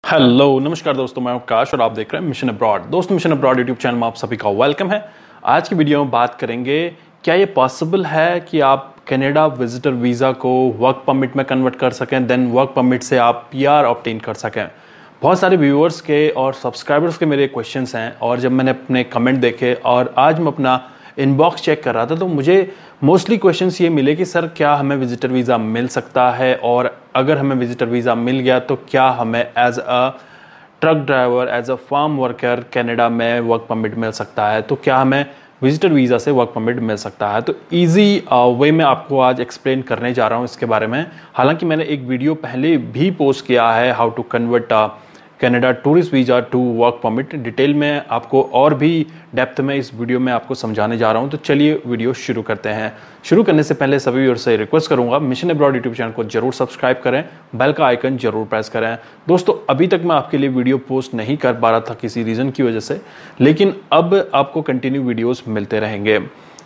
Hello नमस्कार दोस्तों, मैं आकाश और आप देख रहे हैं मिशन अब्रॉड। दोस्तों, मिशन अब्रॉड यूट्यूब चैनल में आप सभी का वेलकम है। आज की वीडियो में बात करेंगे क्या ये पॉसिबल है कि आप कनाडा विजिटर वीज़ा को वर्क परमिट में कन्वर्ट कर सकें, देन वर्क परमिट से आप पीआर ऑब्टेन कर सकें। बहुत सारे व्यूअर्स के और सब्सक्राइबर्स के मेरे क्वेश्चंस हैं, और जब मैंने अपने कमेंट देखे और आज मैं अपना इनबॉक्स चेक कर रहा था तो मुझे मोस्टली क्वेश्चंस ये मिले कि सर क्या हमें विजिटर वीज़ा मिल सकता है, और अगर हमें विजिटर वीज़ा मिल गया तो क्या हमें as a truck driver, as a farm worker Canada में वर्क परमिट मिल सकता है, तो क्या हमें विजिटर वीज़ा से वर्क परमिट मिल सकता है। तो इजी वे में आपको आज एक्सप्लेन करने जा रहा हूँ इसके बारे में। हालांकि मैंने एक वीडियो पहले भी पोस्ट किया है, how to convert Canada tourist visa to work permit. Detail में आपको और भी डेप्थ में इस वीडियो में आपको समझाने जा रहा हूं। तो चलिए वीडियो शुरू करते हैं। शुरू करने से पहले सभी व्यूअर्स से रिक्वेस्ट करूंगा, मिशन अब्रॉड यूट्यूब चैनल को जरूर सब्सक्राइब करें, बेल का आइकन जरूर प्रेस करें। दोस्तों, अभी तक मैं आपके लिए वीडियो पोस्ट नहीं कर पा रहा था किसी रीज़न की वजह से, लेकिन अब आपको कंटिन्यू वीडियोज़ मिलते रहेंगे।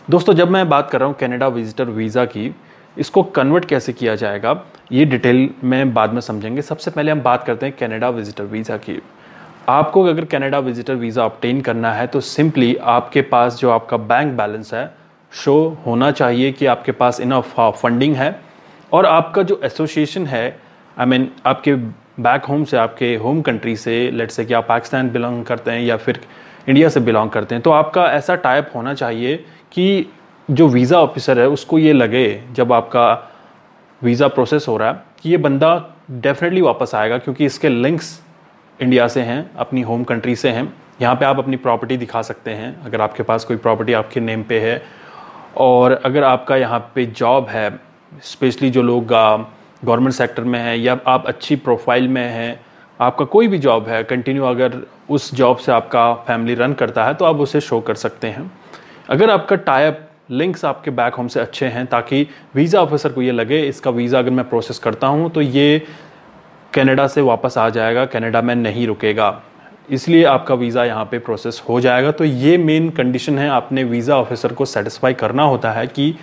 दोस्तों, जब मैं बात कर रहा हूँ कनाडा विजिटर वीज़ा की, इसको कन्वर्ट कैसे किया जाएगा ये डिटेल में बाद में समझेंगे। सबसे पहले हम बात करते हैं कनाडा विजिटर वीज़ा की। आपको अगर कनाडा विजिटर वीज़ा ऑब्टेन करना है तो सिंपली आपके पास जो आपका बैंक बैलेंस है शो होना चाहिए कि आपके पास इनफ फंडिंग है, और आपका जो एसोसिएशन है, आपके बैक होम से, आपके होम कंट्री से, लेट्स से कि आप पाकिस्तान बिलोंग करते हैं या फिर इंडिया से बिलोंग करते हैं, तो आपका ऐसा टाइप होना चाहिए कि जो वीज़ा ऑफिसर है उसको ये लगे जब आपका वीज़ा प्रोसेस हो रहा है कि ये बंदा डेफिनेटली वापस आएगा, क्योंकि इसके लिंक्स इंडिया से हैं, अपनी होम कंट्री से हैं। यहाँ पे आप अपनी प्रॉपर्टी दिखा सकते हैं अगर आपके पास कोई प्रॉपर्टी आपके नेम पे है, और अगर आपका यहाँ पे जॉब है, स्पेशली जो लोग गवर्नमेंट सेक्टर में हैं या आप अच्छी प्रोफाइल में हैं, आपका कोई भी जॉब है कंटिन्यू, अगर उस जॉब से आपका फैमिली रन करता है तो आप उसे शो कर सकते हैं। अगर आपका टाइप लिंक्स आपके बैक होम से अच्छे हैं, ताकि वीज़ा ऑफिसर को ये लगे इसका वीज़ा अगर मैं प्रोसेस करता हूँ तो ये कनाडा से वापस आ जाएगा, कनाडा में नहीं रुकेगा, इसलिए आपका वीज़ा यहाँ पे प्रोसेस हो जाएगा। तो ये मेन कंडीशन है, आपने वीज़ा ऑफिसर को सेटिस्फाई करना होता है कि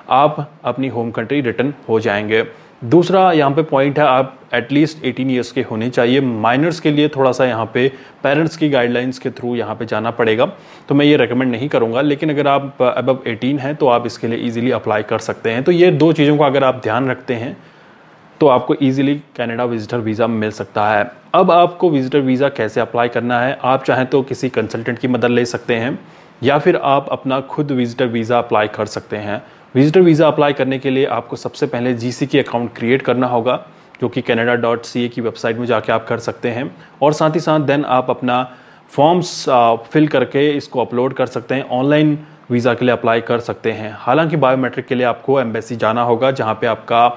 आप अपनी होम कंट्री रिटर्न हो जाएंगे। दूसरा यहाँ पे पॉइंट है, आप एटलीस्ट 18 ईयर्स के होने चाहिए। माइनर्स के लिए थोड़ा सा यहाँ पे पेरेंट्स की गाइडलाइंस के थ्रू यहाँ पे जाना पड़ेगा, तो मैं ये रेकमेंड नहीं करूँगा, लेकिन अगर आप अबव 18 हैं तो आप इसके लिए ईजिली अप्लाई कर सकते हैं। तो ये दो चीज़ों को अगर आप ध्यान रखते हैं तो आपको ईजिली कनाडा विजिटर वीज़ा मिल सकता है। अब आपको विजिटर वीज़ा कैसे अप्लाई करना है, आप चाहें तो किसी कंसल्टेंट की मदद ले सकते हैं, या फिर आप अपना खुद विजिटर वीज़ा अप्लाई कर सकते हैं। विजिटर वीज़ा अप्लाई करने के लिए आपको सबसे पहले GCK अकाउंट क्रिएट करना होगा, जो कि canada.ca की वेबसाइट में जाके आप कर सकते हैं, और साथ ही साथ देन आप अपना फॉर्म्स फिल करके इसको अपलोड कर सकते हैं, ऑनलाइन वीज़ा के लिए अप्लाई कर सकते हैं। हालांकि बायोमेट्रिक के लिए आपको एम्बेसी जाना होगा, जहाँ पे आपका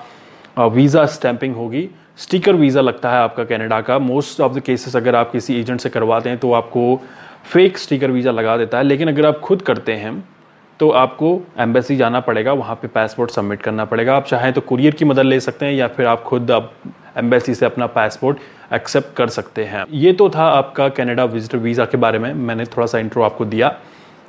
वीज़ा स्टैंपिंग होगी। स्टिकर वीज़ा लगता है आपका कनाडा का। मोस्ट ऑफ द केसेस अगर आप किसी एजेंट से करवाते हैं तो आपको फेक स्टिकर वीज़ा लगा देता है, लेकिन अगर आप खुद करते हैं तो आपको एम्बेसी जाना पड़ेगा, वहाँ पे पासपोर्ट सबमिट करना पड़ेगा। आप चाहें तो कुरियर की मदद ले सकते हैं, या फिर आप खुद एम्बेसी से अपना पासपोर्ट एक्सेप्ट कर सकते हैं। ये तो था आपका कनाडा विजिटर वीज़ा के बारे में, मैंने थोड़ा सा इंट्रो आपको दिया।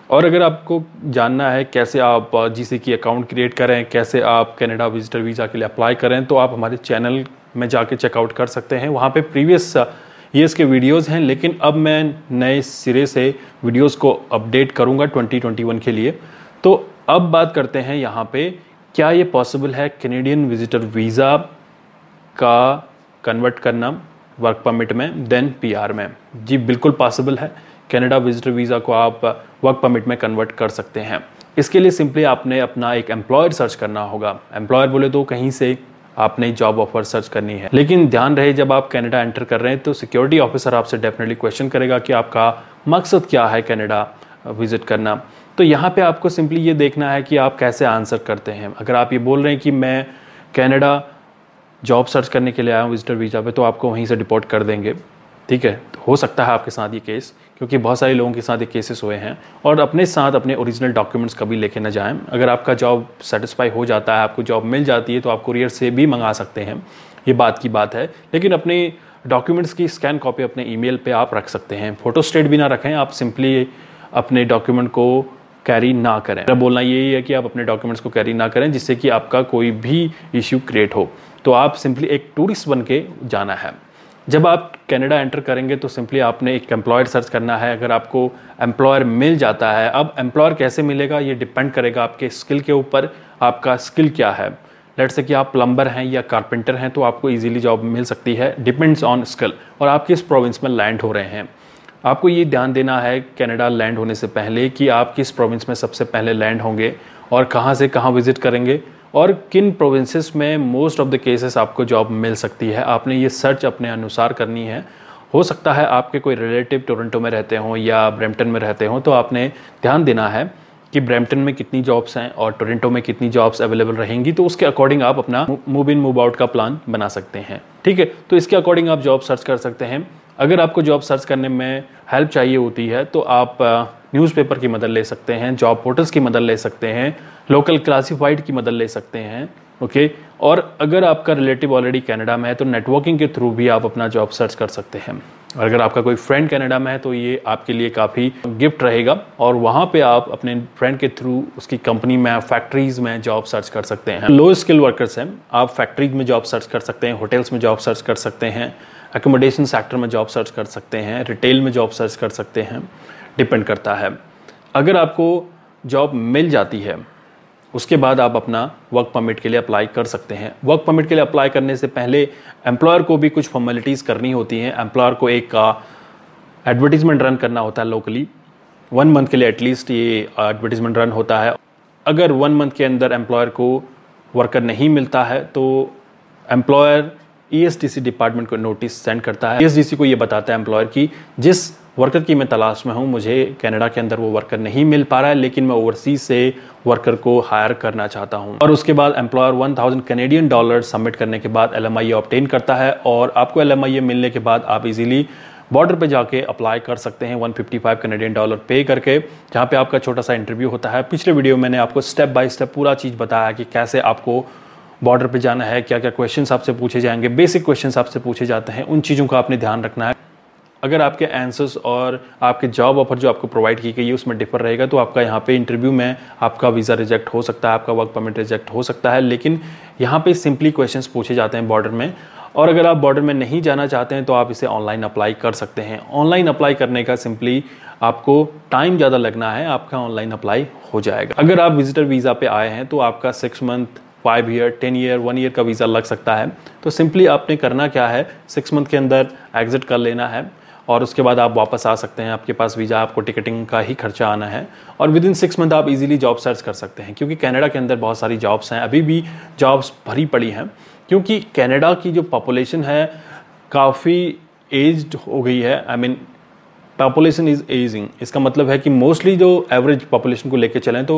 और अगर आपको जानना है कैसे आप GCK अकाउंट क्रिएट करें, कैसे आप कनाडा विजिटर वीज़ा के लिए अप्लाई करें, तो आप हमारे चैनल में जाके चेकआउट कर सकते हैं। वहाँ पे प्रीवियस ईयर्स के वीडियोस हैं, लेकिन अब मैं नए सिरे से वीडियोस को अपडेट करूँगा 2021 के लिए। तो अब बात करते हैं यहाँ पे, क्या ये पॉसिबल है कैनेडियन विजिटर वीज़ा का कन्वर्ट करना वर्क परमिट में देन PR में? जी बिल्कुल पॉसिबल है। कनाडा विजिटर वीज़ा को आप वर्क परमिट में कन्वर्ट कर सकते हैं। इसके लिए सिंपली आपने अपना एक एम्प्लॉयर सर्च करना होगा। एम्प्लॉयर बोले तो कहीं से आपने जॉब ऑफर सर्च करनी है, लेकिन ध्यान रहे जब आप कनाडा एंटर कर रहे हैं तो सिक्योरिटी ऑफिसर आपसे डेफिनेटली क्वेश्चन करेगा कि आपका मकसद क्या है कनाडा विजिट करना। तो यहाँ पे आपको सिंपली ये देखना है कि आप कैसे आंसर करते हैं। अगर आप ये बोल रहे हैं कि मैं कनाडा जॉब सर्च करने के लिए आया हूँ विजिटर वीज़ा पे, तो आपको वहीं से डिपोर्ट कर देंगे। ठीक है, तो हो सकता है आपके साथ ये केस, क्योंकि बहुत सारे लोगों के साथ ये केसेस हुए हैं। और अपने साथ अपने ओरिजिनल डॉक्यूमेंट्स कभी लेके ना जाएं। अगर आपका जॉब सेटिस्फाई हो जाता है, आपको जॉब मिल जाती है, तो आप कुरियर से भी मंगा सकते हैं, ये बात की बात है। लेकिन अपने डॉक्यूमेंट्स की स्कैन कॉपी अपने ईमेल पे आप रख सकते हैं। फोटो स्टेट भी ना रखें, आप सिंपली अपने डॉक्यूमेंट को कैरी ना करें। मेरा बोलना यही है कि आप अपने डॉक्यूमेंट्स को कैरी ना करें, जिससे कि आपका कोई भी इश्यू क्रिएट हो। तो आप सिंपली एक टूरिस्ट बन के जाना है। जब आप कनाडा एंटर करेंगे तो सिंपली आपने एक एम्प्लॉयर सर्च करना है। अगर आपको एम्प्लॉयर मिल जाता है, अब एम्प्लॉयर कैसे मिलेगा ये डिपेंड करेगा आपके स्किल के ऊपर। आपका स्किल क्या है, लेट्स से कि आप प्लम्बर हैं या कारपेंटर हैं तो आपको इजीली जॉब मिल सकती है, डिपेंड्स ऑन स्किल, और आप किस प्रोविंस में लैंड हो रहे हैं। आपको ये ध्यान देना है कनाडा लैंड होने से पहले कि आप किस प्रोविंस में सबसे पहले लैंड होंगे और कहाँ से कहाँ विजिट करेंगे और किन प्रोविंसेस में मोस्ट ऑफ द केसेस आपको जॉब मिल सकती है। आपने ये सर्च अपने अनुसार करनी है। हो सकता है आपके कोई रिलेटिव टोरंटो में रहते हों या ब्रैम्पटन में रहते हों, तो आपने ध्यान देना है कि ब्रैम्पटन में कितनी जॉब्स हैं और टोरंटो में कितनी जॉब्स अवेलेबल रहेंगी, तो उसके अकॉर्डिंग आप अपना मूव इन मूव आउट का प्लान बना सकते हैं। ठीक है, तो इसके अकॉर्डिंग आप जॉब सर्च कर सकते हैं। अगर आपको जॉब सर्च करने में हेल्प चाहिए होती है तो आप न्यूज़पेपर की मदद ले सकते हैं, जॉब पोर्टल्स की मदद ले सकते हैं, लोकल क्लासिफाइड की मदद ले सकते हैं। ओके, और अगर आपका रिलेटिव ऑलरेडी कनाडा में है तो नेटवर्किंग के थ्रू भी आप अपना जॉब सर्च कर सकते हैं। और अगर आपका कोई फ्रेंड कनाडा में है तो ये आपके लिए काफ़ी गिफ्ट रहेगा, और वहाँ पे आप अपने फ्रेंड के थ्रू उसकी कंपनी में, फैक्ट्रीज़ में जॉब सर्च कर सकते हैं। लो स्किल वर्कर्स हैं, आप फैक्ट्रीज में जॉब सर्च कर सकते हैं, होटल्स में जॉब सर्च कर सकते हैं, एकोमोडेशन सेक्टर में जॉब सर्च कर सकते हैं, रिटेल में जॉब सर्च कर सकते हैं, डिपेंड करता है। अगर आपको जॉब मिल जाती है उसके बाद आप अपना वर्क परमिट के लिए अप्लाई कर सकते हैं। वर्क परमिट के लिए अप्लाई करने से पहले एम्प्लॉयर को भी कुछ फॉर्मेलिटीज़ करनी होती हैं। एम्प्लॉयर को एक एडवर्टीजमेंट रन करना होता है लोकली, 1 मंथ के लिए एटलीस्ट ये एडवर्टीजमेंट रन होता है। अगर 1 मंथ के अंदर एम्प्लॉयर को वर्कर नहीं मिलता है तो एम्प्लॉयर ESDC डिपार्टमेंट को नोटिस सेंड करता है। ESDC को ये बताता है एम्प्लॉयर की जिस वर्कर की मैं तलाश में हूँ, मुझे कनाडा के अंदर वो वर्कर नहीं मिल पा रहा है, लेकिन मैं ओवरसीज से वर्कर को हायर करना चाहता हूँ। और उसके बाद एम्प्लॉयर 1000 कैनेडियन डॉलर सबमिट करने के बाद LMIA ऑब्टेन करता है, और आपको LMIA मिलने के बाद आप इजीली बॉर्डर पे जाके अप्लाई कर सकते हैं 155 कैनेडियन डॉलर पे करके, जहाँ पे आपका छोटा सा इंटरव्यू होता है। पिछले वीडियो में मैंने आपको स्टेप बाय स्टेप पूरा चीज़ बताया कि कैसे आपको बॉर्डर पे जाना है, क्या क्या क्वेश्चंस आपसे पूछे जाएंगे, बेसिक क्वेश्चंस आपसे पूछे जाते हैं, उन चीज़ों का आपने ध्यान रखना है। अगर आपके आंसर्स और आपके जॉब ऑफर जो आपको प्रोवाइड की गई है उसमें डिफर रहेगा तो आपका यहाँ पे इंटरव्यू में आपका वीज़ा रिजेक्ट हो सकता है, आपका वर्क परमिट रिजेक्ट हो सकता है। लेकिन यहाँ पे सिंपली क्वेश्चंस पूछे जाते हैं बॉर्डर में, और अगर आप बॉर्डर में नहीं जाना चाहते हैं तो आप इसे ऑनलाइन अप्लाई कर सकते हैं। ऑनलाइन अप्लाई करने का सिंपली आपको टाइम ज़्यादा लगना है, आपका ऑनलाइन अप्लाई हो जाएगा। अगर आप विजिटर वीज़ा पे आए हैं तो आपका 6 मंथ, 5 ईयर, 10 ईयर, 1 ईयर का वीज़ा लग सकता है। तो सिंपली आपने करना क्या है, 6 मंथ के अंदर एग्जिट कर लेना है और उसके बाद आप वापस आ सकते हैं। आपके पास वीज़ा, आपको टिकटिंग का ही खर्चा आना है, और विद इन 6 मंथ आप इजीली जॉब सर्च कर सकते हैं, क्योंकि कनाडा के अंदर बहुत सारी जॉब्स हैं, अभी भी जॉब्स भरी पड़ी हैं, क्योंकि कनाडा की जो पॉपुलेशन है काफ़ी एज्ड हो गई है। I mean population is ageing, इसका मतलब है कि मोस्टली जो एवरेज पॉपुलेशन को लेके चलें तो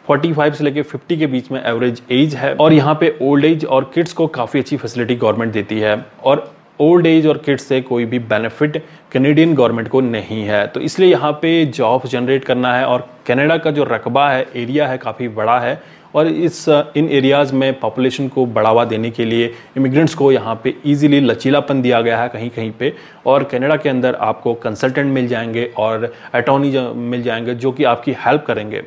45 से लेके 50 के बीच में एवरेज एज है, और यहाँ पे ओल्ड एज और किड्स को काफ़ी अच्छी फैसिलिटी गवर्नमेंट देती है, और ओल्ड एज और किड्स से कोई भी बेनिफिट कैनेडियन गवर्नमेंट को नहीं है। तो इसलिए यहाँ पे जॉब जनरेट करना है, और कनाडा का जो रकबा है, एरिया है, काफ़ी बड़ा है, और इन एरियाज़ में पॉपुलेशन को बढ़ावा देने के लिए इमिग्रेंट्स को यहाँ पे इजीली लचीलापन दिया गया है कहीं कहीं पे। और कनाडा के अंदर आपको कंसल्टेंट मिल जाएंगे और अटॉर्नी मिल जाएंगे जो कि आपकी हेल्प करेंगे।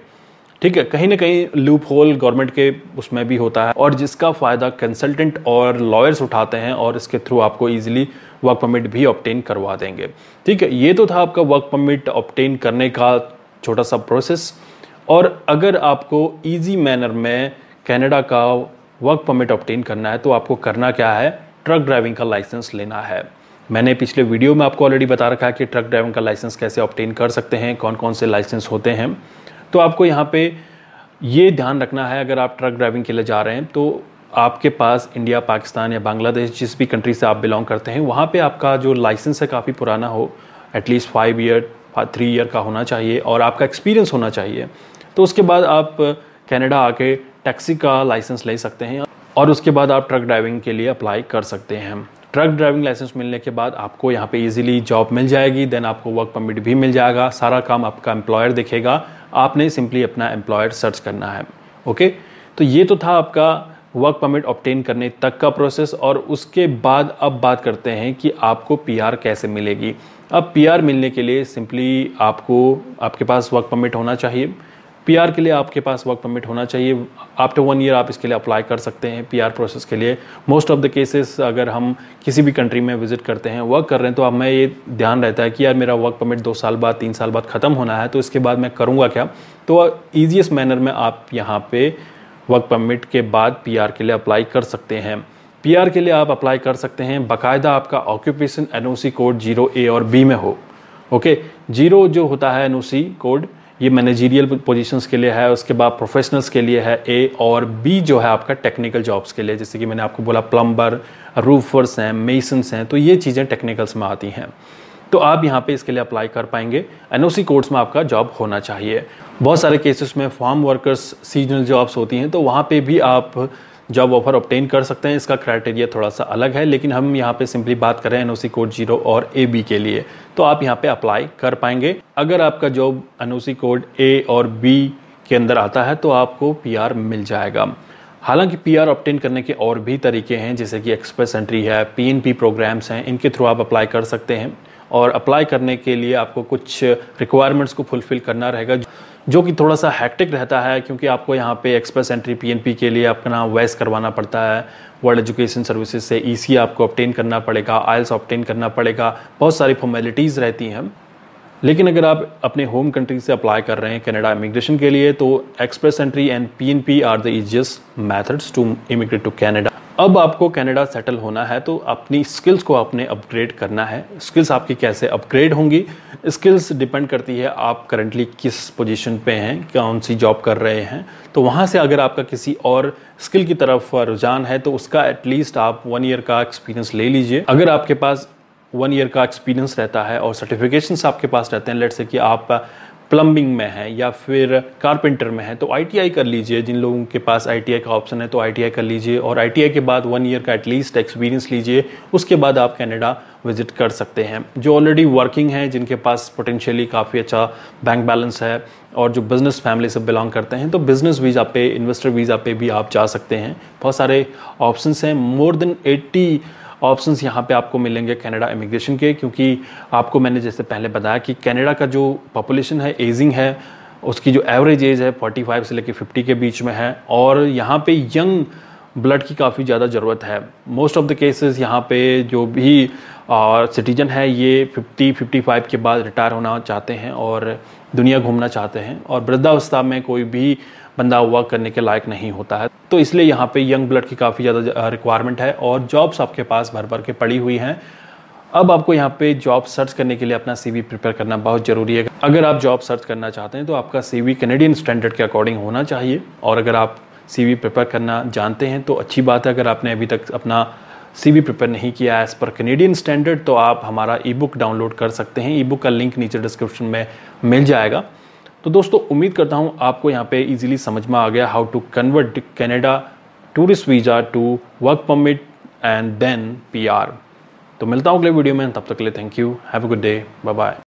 ठीक है, कहीं ना कहीं लूप होल गवर्नमेंट के उसमें भी होता है, और जिसका फ़ायदा कंसल्टेंट और लॉयर्स उठाते हैं, और इसके थ्रू आपको ईजिली वर्क परमिट भी ऑब्टेन करवा देंगे। ठीक है, ये तो था आपका वर्क परमिट ऑब्टेन करने का छोटा सा प्रोसेस। और अगर आपको ईजी मैनर में कनाडा का वर्क परमिट ऑब्टेन करना है तो आपको करना क्या है, ट्रक ड्राइविंग का लाइसेंस लेना है। मैंने पिछले वीडियो में आपको ऑलरेडी बता रखा है कि ट्रक ड्राइविंग का लाइसेंस कैसे ऑब्टेन कर सकते हैं, कौन कौन से लाइसेंस होते हैं। तो आपको यहाँ पे ये ध्यान रखना है, अगर आप ट्रक ड्राइविंग के लिए जा रहे हैं तो आपके पास इंडिया, पाकिस्तान या बांग्लादेश, जिस भी कंट्री से आप बिलोंग करते हैं, वहाँ पे आपका जो लाइसेंस है काफ़ी पुराना हो, एटलीस्ट 5 ईयर, 3 ईयर का होना चाहिए, और आपका एक्सपीरियंस होना चाहिए। तो उसके बाद आप कनाडा आके टैक्सी का लाइसेंस ले सकते हैं, और उसके बाद आप ट्रक ड्राइविंग के लिए अप्लाई कर सकते हैं। ट्रक ड्राइविंग लाइसेंस मिलने के बाद आपको यहाँ पे इजीली जॉब मिल जाएगी, देन आपको वर्क परमिट भी मिल जाएगा। सारा काम आपका एम्प्लॉयर देखेगा, आपने सिंपली अपना एम्प्लॉयर सर्च करना है। ओके, तो ये तो था आपका वर्क परमिट ऑब्टेन करने तक का प्रोसेस। और उसके बाद अब बात करते हैं कि आपको PR कैसे मिलेगी। अब PR मिलने के लिए सिंपली आपको, आपके पास वर्क परमिट होना चाहिए, पीआर के लिए आपके पास वर्क परमिट होना चाहिए। आफ्टर 1 ईयर आप इसके लिए अप्लाई कर सकते हैं पीआर प्रोसेस के लिए। मोस्ट ऑफ द केसेस अगर हम किसी भी कंट्री में विजिट करते हैं, वर्क कर रहे हैं, तो हमें ये ध्यान रहता है कि यार मेरा वर्क परमिट 2 साल बाद 3 साल बाद ख़त्म होना है, तो इसके बाद मैं करूँगा क्या। तो ईजीएस्ट मैनर में आप यहाँ पे वर्क परमिट के बाद पीआर के लिए अप्लाई कर सकते हैं। पीआर के लिए आप अप्लाई कर सकते हैं बाकायदा आपका ऑक्यूपेशन एनओसी कोड 0A और B में हो। ओके, 0 जो होता है एनओसी कोड, ये मैनेजरियल पोजीशंस के लिए है, उसके बाद प्रोफेशनल्स के लिए है A, और B जो है आपका टेक्निकल जॉब्स के लिए, जैसे कि मैंने आपको बोला प्लम्बर, रूफर्स हैं, मेसन्स हैं, तो ये चीज़ें टेक्निकल्स में आती हैं। तो आप यहाँ पे इसके लिए अप्लाई कर पाएंगे। एनओसी कोड्स में आपका जॉब होना चाहिए। बहुत सारे केसेस में फार्म वर्कर्स सीजनल जॉब्स होती हैं, तो वहाँ पे भी आप जॉब ऑफर ऑब्टेन कर सकते हैं। इसका क्राइटेरिया थोड़ा सा अलग है, लेकिन हम यहाँ पे सिंपली बात करें एनओसी कोड 0 और AB के लिए, तो आप यहाँ पे अप्लाई कर पाएंगे। अगर आपका जॉब एनओसी कोड A और B के अंदर आता है तो आपको पीआर मिल जाएगा। हालांकि पीआर ऑब्टेन करने के और भी तरीके हैं, जैसे कि एक्सप्रेस एंट्री है, PNP प्रोग्राम्स हैं, इनके थ्रू आप अप्लाई कर सकते हैं। और अप्लाई करने के लिए आपको कुछ रिक्वायरमेंट्स को फुलफ़िल करना रहेगा, जो कि थोड़ा सा हैक्टिक रहता है, क्योंकि आपको यहाँ पे एक्सप्रेस एंट्री PNP के लिए अपना वॉइस करवाना पड़ता है। वर्ल्ड एजुकेशन सर्विसेज से EC आपको ऑब्टेन करना पड़ेगा, IELTS ऑब्टेन करना पड़ेगा, बहुत सारी फॉर्मेलिटीज़ रहती हैं। लेकिन अगर आप अपने होम कंट्री से अप्लाई कर रहे हैं कनाडा इमिग्रेशन के लिए, तो express entry and PNP are the easiest methods to immigrate to Canada. अब आपको कनाडा सेटल होना है तो अपनी स्किल्स को आपने अपग्रेड करना है। स्किल्स आपकी कैसे अपग्रेड होंगी, स्किल्स डिपेंड करती है आप करंटली किस पोजीशन पे हैं, कौन सी जॉब कर रहे हैं। तो वहाँ से अगर आपका किसी और स्किल की तरफ रुझान है तो उसका एटलीस्ट आप 1 ईयर का एक्सपीरियंस ले लीजिए। अगर आपके पास 1 ईयर का एक्सपीरियंस रहता है और सर्टिफिकेशंस आपके पास रहते हैं, लेट्स से कि आप प्लम्बिंग में है या फिर कारपेंटर में है, तो ITI कर लीजिए। जिन लोगों के पास ITI का ऑप्शन है तो ITI कर लीजिए, और ITI के बाद 1 ईयर का एटलीस्ट एक्सपीरियंस लीजिए। उसके बाद आप कनाडा विजिट कर सकते हैं। जो ऑलरेडी वर्किंग हैं, जिनके पास पोटेंशियली काफ़ी अच्छा बैंक बैलेंस है और जो बिज़नेस फैमिली से बिलोंग करते हैं, तो बिज़नेस वीज़ा पे, इन्वेस्टर वीज़ा पे भी आप जा सकते हैं। बहुत सारे ऑप्शंस हैं, मोर देन 80 ऑप्शंस यहाँ पे आपको मिलेंगे कनाडा इमिग्रेशन के, क्योंकि आपको मैंने जैसे पहले बताया कि कनाडा का जो पॉपुलेशन है, एजिंग है, उसकी जो एवरेज एज है 45 से लेकर 50 के बीच में है, और यहाँ पे यंग ब्लड की काफ़ी ज़्यादा ज़रूरत है। मोस्ट ऑफ द केसेस यहाँ पे जो भी सिटीजन है ये 50-55 के बाद रिटायर होना चाहते हैं और दुनिया घूमना चाहते हैं, और वृद्धावस्था में कोई भी बंदा वर्क करने के लायक नहीं होता है। तो इसलिए यहाँ पे यंग ब्लड की काफ़ी ज़्यादा रिक्वायरमेंट है, और जॉब्स आपके पास भर भर के पड़ी हुई हैं। अब आपको यहाँ पे जॉब सर्च करने के लिए अपना CV प्रिपेयर करना बहुत ज़रूरी है। अगर आप जॉब सर्च करना चाहते हैं तो आपका CV कैनेडियन स्टैंडर्ड के अकॉर्डिंग होना चाहिए, और अगर आप CV प्रिपेयर करना जानते हैं तो अच्छी बात है। अगर आपने अभी तक अपना CV प्रिपेयर नहीं किया एज़ पर कैनेडियन स्टैंडर्ड, तो आप हमारा ईबुक डाउनलोड कर सकते हैं। ईबुक का लिंक नीचे डिस्क्रिप्शन में मिल जाएगा। तो दोस्तों, उम्मीद करता हूँ आपको यहाँ पे इजीली समझ में आ गया how to convert Canada tourist visa to work permit and then PR। तो मिलता हूँ अगले वीडियो में, तब तक के लिए thank you, have a good day, bye bye.